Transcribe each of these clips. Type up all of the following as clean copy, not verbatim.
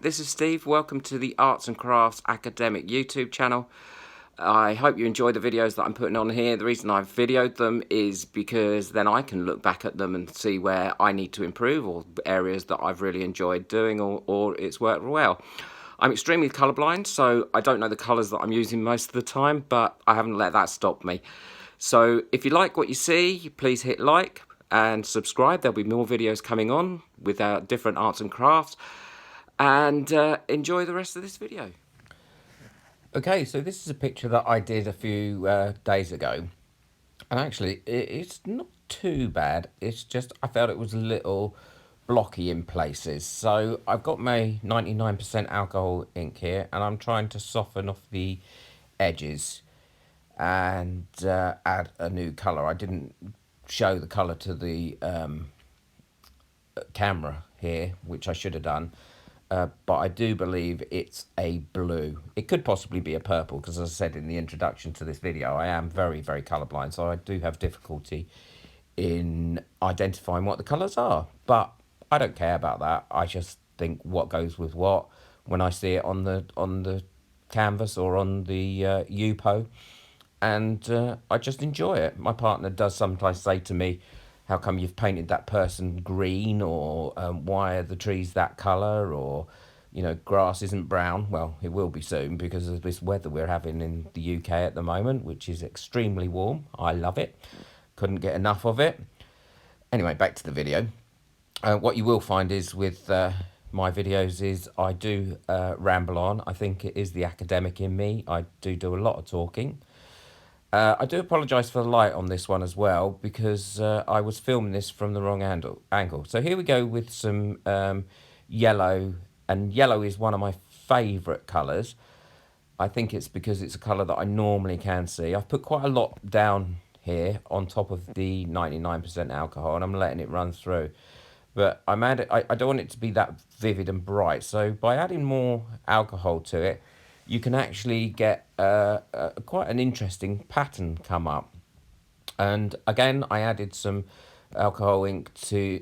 this is Steve. Welcome to the Arts and Crafts Academic YouTube channel. I hope you enjoy the videos that I'm putting on here. The reason I've videoed them is because then I can look back at them and see where I need to improve, or areas that I've really enjoyed doing, or it's worked well. I'm extremely colourblind, so I don't know the colours that I'm using most of the time, but I haven't let that stop me. So if you like what you see, please hit like and subscribe. There'll be more videos coming on with our different arts and crafts. And enjoy the rest of this video. Okay, so this is a picture that I did a few days ago. And actually, it's not too bad. It's just I felt it was a little blocky in places. So I've got my 99% alcohol ink here, and I'm trying to soften off the edges and add a new colour. I didn't show the colour to the camera here, which I should have done. But I do believe it's a blue. It could possibly be a purple, because as I said in the introduction to this video, I am very, very colourblind, so I do have difficulty in identifying what the colours are. But I don't care about that. I just think what goes with what when I see it on the canvas or on the Yupo, and I just enjoy it. My partner does sometimes say to me, how come you've painted that person green, or why are the trees that colour, or grass isn't brown. Well, it will be soon because of this weather we're having in the UK at the moment, which is extremely warm. I love it, couldn't get enough of it. Anyway, back to the video. What you will find is with my videos is I do ramble on. I think it is the academic in me. I do a lot of talking. I do apologise for the light on this one as well, because I was filming this from the wrong angle. So here we go with some yellow, and yellow is one of my favourite colours. I think it's because it's a colour that I normally can see. I've put quite a lot down here on top of the 99% alcohol, and I'm letting it run through. But I don't want it to be that vivid and bright. So by adding more alcohol to it, you can actually get quite an interesting pattern come up. And again, I added some alcohol ink to,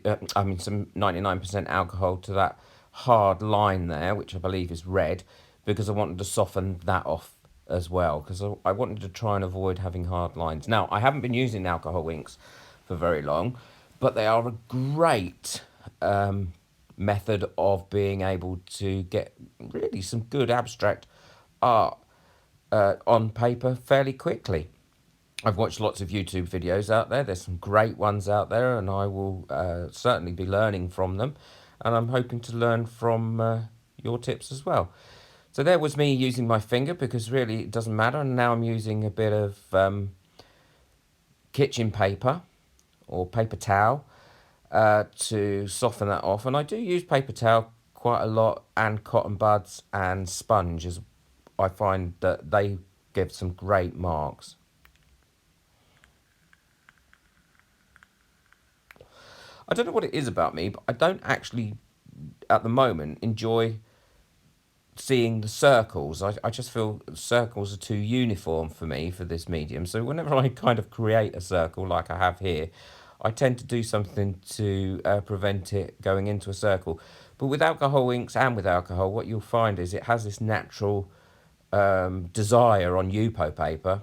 some 99% alcohol to that hard line there, which I believe is red, because I wanted to soften that off as well, because I wanted to try and avoid having hard lines. Now, I haven't been using alcohol inks for very long, but they are a great method of being able to get really some good abstract art on paper fairly quickly. I've watched lots of YouTube videos out there. There's some great ones out there, and I will certainly be learning from them. And I'm hoping to learn from your tips as well. So there was me using my finger, because really it doesn't matter. And now I'm using a bit of kitchen paper or paper towel to soften that off. And I do use paper towel quite a lot, and cotton buds and sponges. I find that they give some great marks. I don't know what it is about me, but I don't actually, at the moment, enjoy seeing the circles. I just feel circles are too uniform for me for this medium. So whenever I kind of create a circle like I have here, I tend to do something to prevent it going into a circle. But with alcohol inks and with alcohol, what you'll find is it has this natural desire on Yupo paper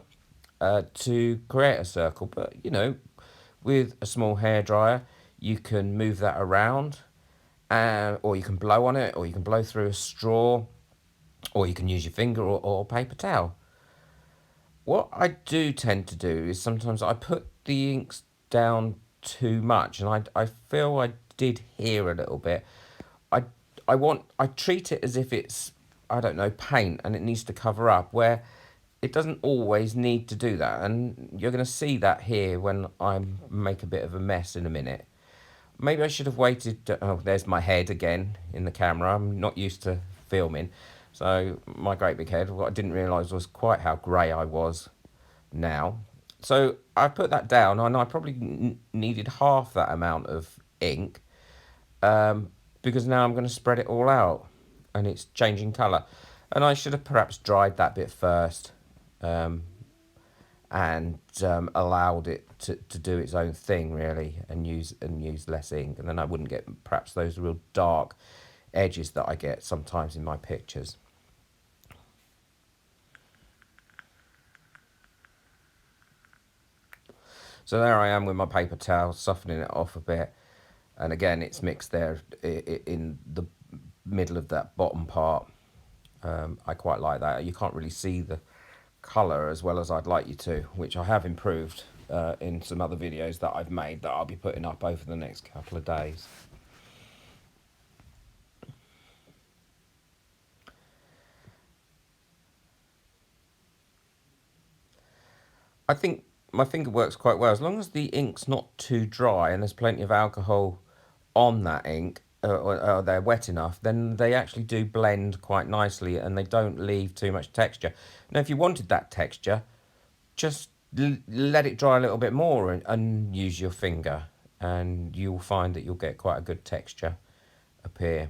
to create a circle. But, with a small hairdryer, you can move that around, or you can blow on it, or you can blow through a straw, or you can use your finger or paper towel. What I do tend to do is sometimes I put the inks down too much, and I feel I did here a little bit. I I treat it as if it's, I don't know, paint, and it needs to cover up, where it doesn't always need to do that. And you're going to see that here when I make a bit of a mess in a minute. Maybe I should have waited. Oh, there's my head again in the camera. I'm not used to filming. So my great big head, what I didn't realise was quite how grey I was now. So I put that down, and I probably needed half that amount of ink, because now I'm going to spread it all out, and it's changing colour. And I should have perhaps dried that bit first, um, and allowed it to do its own thing really, and use less ink, and then I wouldn't get perhaps those real dark edges that I get sometimes in my pictures. So there I am with my paper towel, softening it off a bit. And again, it's mixed there in the middle of that bottom part. I quite like that. You can't really see the colour as well as I'd like you to, which I have improved in some other videos that I've made that I'll be putting up over the next couple of days. I think my finger works quite well as long as the ink's not too dry and there's plenty of alcohol on that ink, or they're wet enough, then they actually do blend quite nicely and they don't leave too much texture. Now if you wanted that texture, just let it dry a little bit more and use your finger, and you'll find that you'll get quite a good texture appear.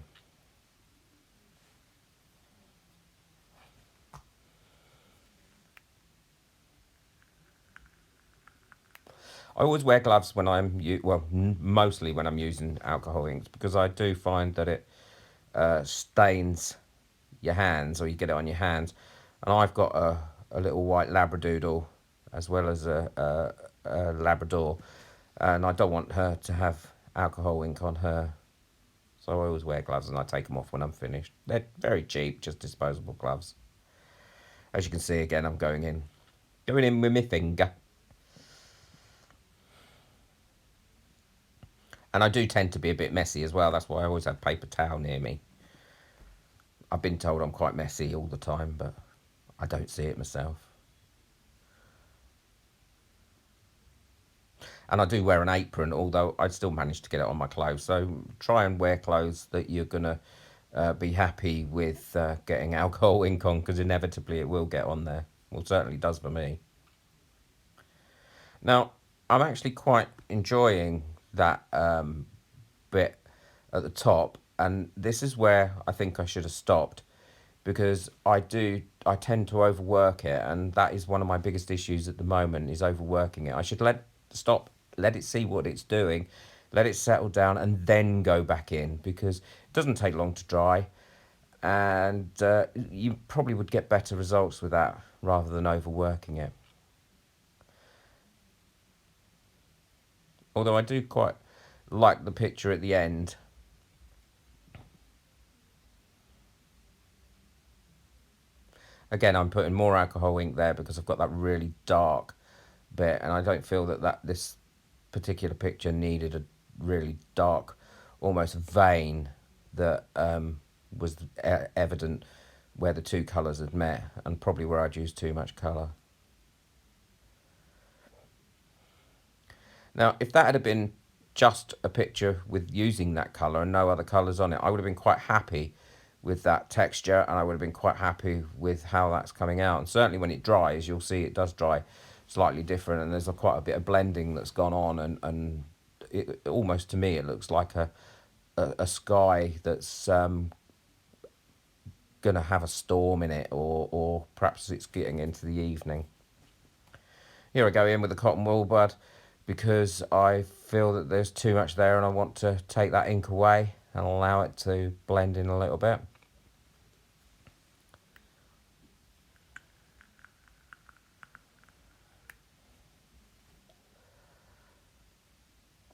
I always wear gloves when mostly when I'm using alcohol inks, because I do find that it stains your hands, or you get it on your hands. And I've got a little white Labradoodle as well as a Labrador, and I don't want her to have alcohol ink on her. So I always wear gloves and I take them off when I'm finished. They're very cheap, just disposable gloves. As you can see, again, I'm going in with my finger. And I do tend to be a bit messy as well. That's why I always have paper towel near me. I've been told I'm quite messy all the time, but I don't see it myself. And I do wear an apron, although I still manage to get it on my clothes. So try and wear clothes that you're going to be happy with getting alcohol ink on, because inevitably it will get on there. Well, it certainly does for me. Now, I'm actually quite enjoying that bit at the top, and this is where I think I should have stopped, because I tend to overwork it, and that is one of my biggest issues at the moment, is overworking it. I should let it see what it's doing, let it settle down, and then go back in, because it doesn't take long to dry, and you probably would get better results with that rather than overworking it. Although I do quite like the picture at the end. Again, I'm putting more alcohol ink there because I've got that really dark bit, and I don't feel that this particular picture needed a really dark, almost vein that was evident where the two colours had met, and probably where I'd used too much colour. Now, if that had been just a picture with using that colour and no other colours on it, I would have been quite happy with that texture, and I would have been quite happy with how that's coming out. And certainly when it dries, you'll see it does dry slightly different, and there's quite a bit of blending that's gone on, and it, almost to me it looks like a sky that's going to have a storm in it, or perhaps it's getting into the evening. Here I go in with the cotton wool bud, because I feel that there's too much there and I want to take that ink away and allow it to blend in a little bit.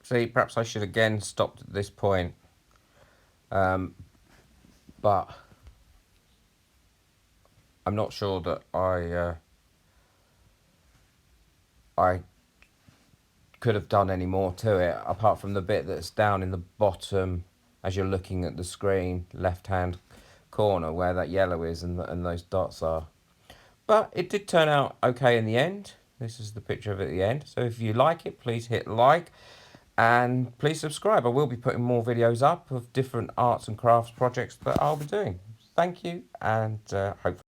See, perhaps I should again stopped at this point, but I'm not sure that I could have done any more to it, apart from the bit that's down in the bottom as you're looking at the screen, left hand corner, where that yellow is and those dots are. But it did turn out okay in the end. This is the picture of it at the end. So if you like it, please hit like, and please subscribe. I will be putting more videos up of different arts and crafts projects that I'll be doing. Thank you, and hopefully